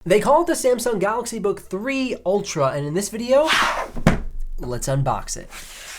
They call it the Samsung Galaxy Book 3 Ultra, and in this video, let's unbox it.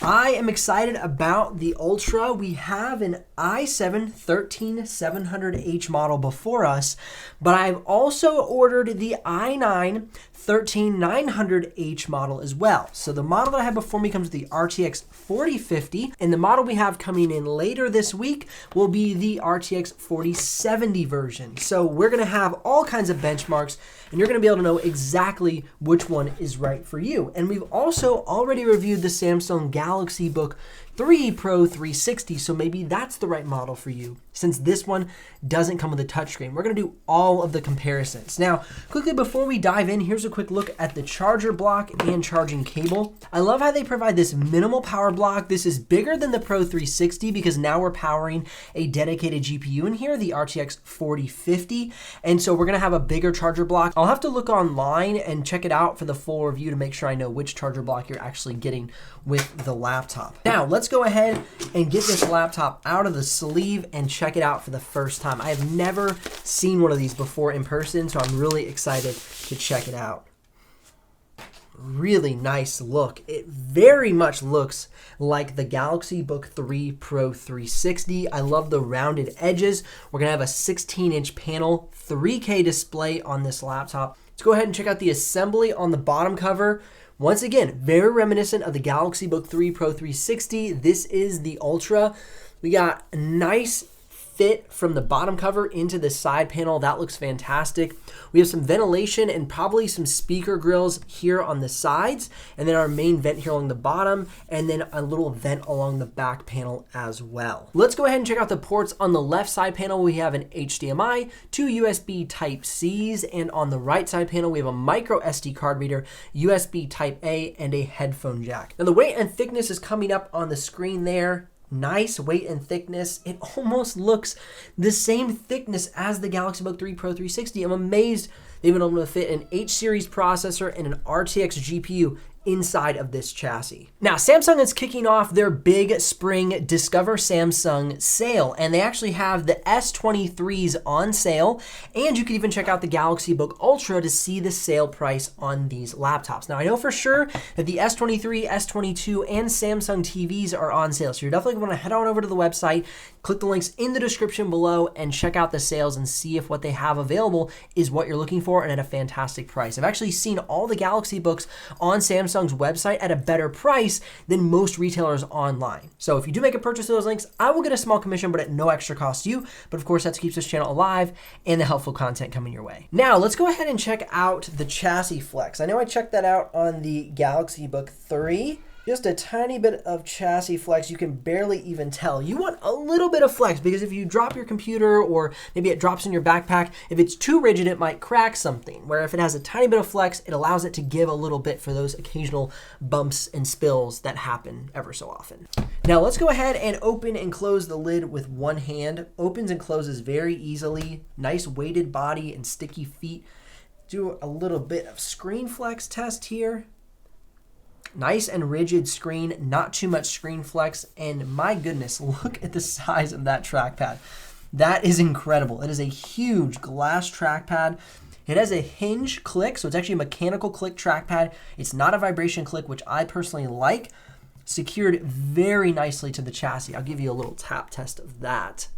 I am excited about the Ultra. We have an i7-13700H model before us, but I've also ordered the i9-13900H model as well. So the model that I have before me comes with the RTX 4050, and the model we have coming in later this week will be the RTX 4070 version. So we're gonna have all kinds of benchmarks, and you're gonna be able to know exactly which one is right for you. And we've also already reviewed the Samsung Galaxy Book 3 Pro 360, so maybe that's the right model for you, since this one doesn't come with a touchscreen. We're gonna do all of the comparisons. Now, quickly before we dive in, here's a quick look at the charger block and charging cable. I love how they provide this minimal power block. This is bigger than the Pro 360 because now we're powering a dedicated GPU in here, the RTX 4050, and so we're gonna have a bigger charger block. I'll have to look online and check it out for the full review to make sure I know which charger block you're actually getting with the laptop. Now, let's go ahead and get this laptop out of the sleeve and check it out for the first time. I have never seen one of these before in person, so I'm really excited to check it out. Really nice look. It very much looks like the Galaxy Book 3 Pro 360. I love the rounded edges. We're gonna have a 16-inch panel, 3K display on this laptop. Let's go ahead and check out the assembly on the bottom cover. Once again, very reminiscent of the Galaxy Book 3 Pro 360. This is the Ultra. We got a nice fit from the bottom cover into the side panel. That looks fantastic. We have some ventilation and probably some speaker grills here on the sides, and then our main vent here along the bottom, and then a little vent along the back panel as well. Let's go ahead and check out the ports. On the left side panel, we have an HDMI, 2 USB Type-Cs, and on the right side panel, we have a micro SD card reader, USB Type-A, and a headphone jack. Now the weight and thickness is coming up on the screen there. Nice weight and thickness. It almost looks the same thickness as the Galaxy Book 3 Pro 360. I'm amazed they've been able to fit an H series processor and an RTX GPU inside of this chassis. Now, Samsung is kicking off their big spring Discover Samsung sale, and they actually have the S23s on sale, and you can even check out the Galaxy Book Ultra to see the sale price on these laptops. Now, I know for sure that the S23, S22, and Samsung TVs are on sale, so you're definitely going to head on over to the website, click the links in the description below, and check out the sales and see if what they have available is what you're looking for and at a fantastic price. I've actually seen all the Galaxy Books on Samsung's website at a better price than most retailers online. So if you do make a purchase of those links, I will get a small commission, but at no extra cost to you. But of course, that keeps this channel alive and the helpful content coming your way. Now, let's go ahead and check out the chassis flex. I know I checked that out on the Galaxy Book 3. Just a tiny bit of chassis flex. You can barely even tell. You want a little bit of flex because if you drop your computer or maybe it drops in your backpack, if it's too rigid, it might crack something. Where if it has a tiny bit of flex, it allows it to give a little bit for those occasional bumps and spills that happen ever so often. Now let's go ahead and open and close the lid with one hand. Opens and closes very easily. Nice weighted body and sticky feet. Do a little bit of screen flex test here. Nice and rigid screen, not too much screen flex, and my goodness, look at the size of that trackpad. That is incredible. It is a huge glass trackpad. It has a hinge click, so it's actually a mechanical click trackpad. It's not a vibration click, which I personally like. Secured very nicely to the chassis. I'll give you a little tap test of that.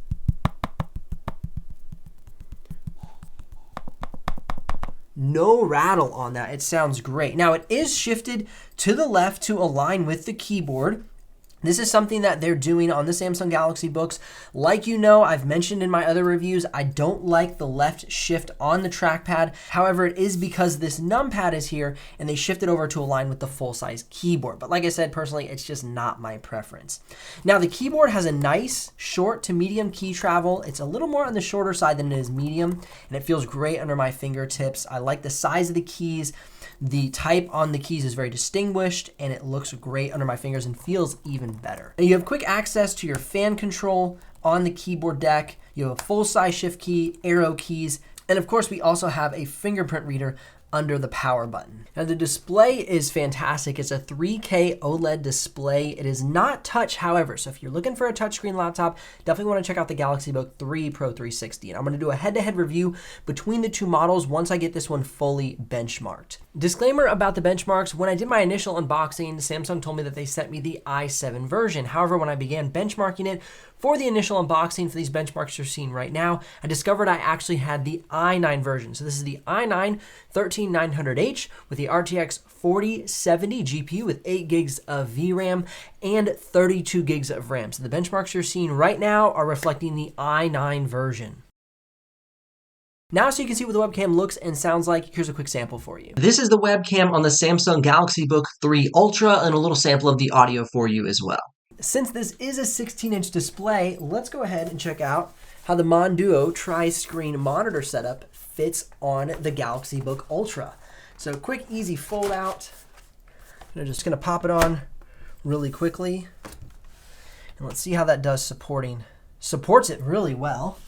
No rattle on that. It sounds great. Now, it is shifted to the left to align with the keyboard. This is something that they're doing on the Samsung Galaxy Books. Like you know, I've mentioned in my other reviews, I don't like the left shift on the trackpad. However, it is because this numpad is here and they shifted over to align with the full-size keyboard. But like I said, personally, it's just not my preference. Now, the keyboard has a nice short to medium key travel. It's a little more on the shorter side than it is medium, and it feels great under my fingertips. I like the size of the keys. The type on the keys is very distinguished, and it looks great under my fingers and feels even better. Now you have quick access to your fan control on the keyboard deck. You have a full-size shift key, arrow keys, and of course we also have a fingerprint reader under the power button. Now the display is fantastic. It's a 3K OLED display. It is not touch, however, so if you're looking for a touchscreen laptop, definitely want to check out the Galaxy Book 3 Pro 360. And I'm going to do a head-to-head review between the two models once I get this one fully benchmarked. Disclaimer about the benchmarks: when I did my initial unboxing, Samsung told me that they sent me the i7 version. However, when I began benchmarking it for the initial unboxing for these benchmarks you're seeing right now, I discovered I actually had the i9 version. So this is the i9 13900H with the RTX 4070 GPU with 8 gigs of VRAM and 32 gigs of RAM. So the benchmarks you're seeing right now are reflecting the i9 version. Now, so you can see what the webcam looks and sounds like, here's a quick sample for you. This is the webcam on the Samsung Galaxy Book 3 Ultra, and a little sample of the audio for you as well. Since this is a 16-inch display, let's go ahead and check out how the Monduo tri-screen monitor setup fits on the Galaxy Book Ultra. So quick, easy fold out. I'm just gonna pop it on really quickly. And let's see how that does supports it really well.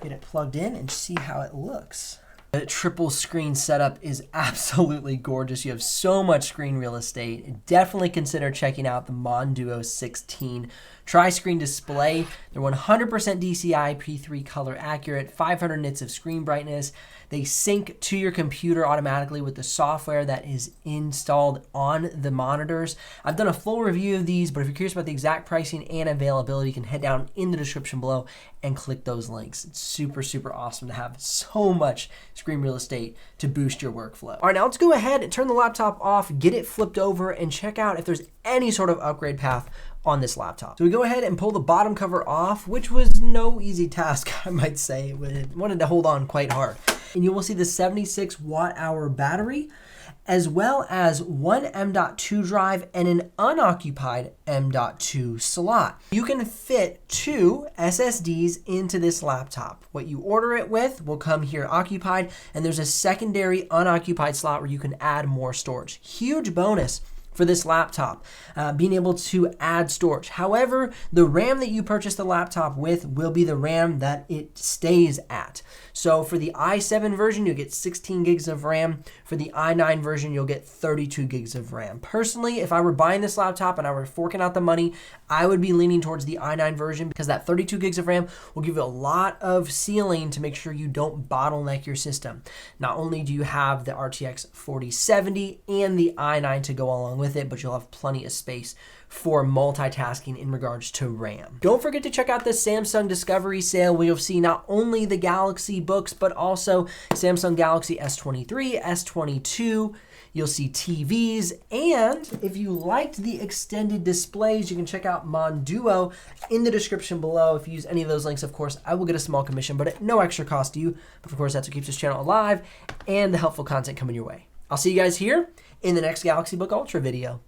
Get it plugged in and see how it looks. The triple screen setup is absolutely gorgeous. You have so much screen real estate. Definitely consider checking out the Monduo 16 tri-screen display. They're 100% DCI P3 color accurate, 500 nits of screen brightness. They sync to your computer automatically with the software that is installed on the monitors. I've done a full review of these, but if you're curious about the exact pricing and availability, you can head down in the description below and click those links. It's super, super awesome to have so much screen real estate to boost your workflow. All right, now let's go ahead and turn the laptop off, get it flipped over, and check out if there's any sort of upgrade path on this laptop. So we go ahead and pull the bottom cover off, which was no easy task, I might say. It wanted to hold on quite hard. And you will see the 76 watt-hour battery, as well as one M.2 drive and an unoccupied M.2 slot. You can fit 2 SSDs into this laptop. What you order it with will come here occupied, and there's a secondary unoccupied slot where you can add more storage. Huge bonus for this laptop, being able to add storage. However, the RAM that you purchase the laptop with will be the RAM that it stays at. So for the i7 version, you'll get 16 gigs of RAM. For the i9 version, you'll get 32 gigs of RAM. Personally, if I were buying this laptop and I were forking out the money, I would be leaning towards the i9 version because that 32 gigs of RAM will give you a lot of ceiling to make sure you don't bottleneck your system. Not only do you have the RTX 4070 and the i9 to go along with it, but you'll have plenty of space for multitasking in regards to RAM. Don't forget to check out the Samsung Discovery sale where you'll see not only the Galaxy Books, but also Samsung Galaxy S23, S22. You'll see TVs, and if you liked the extended displays, you can check out Monduo in the description below. If you use any of those links, of course, I will get a small commission, but at no extra cost to you. But of course, that's what keeps this channel alive and the helpful content coming your way. I'll see you guys here in the next Galaxy Book Ultra video.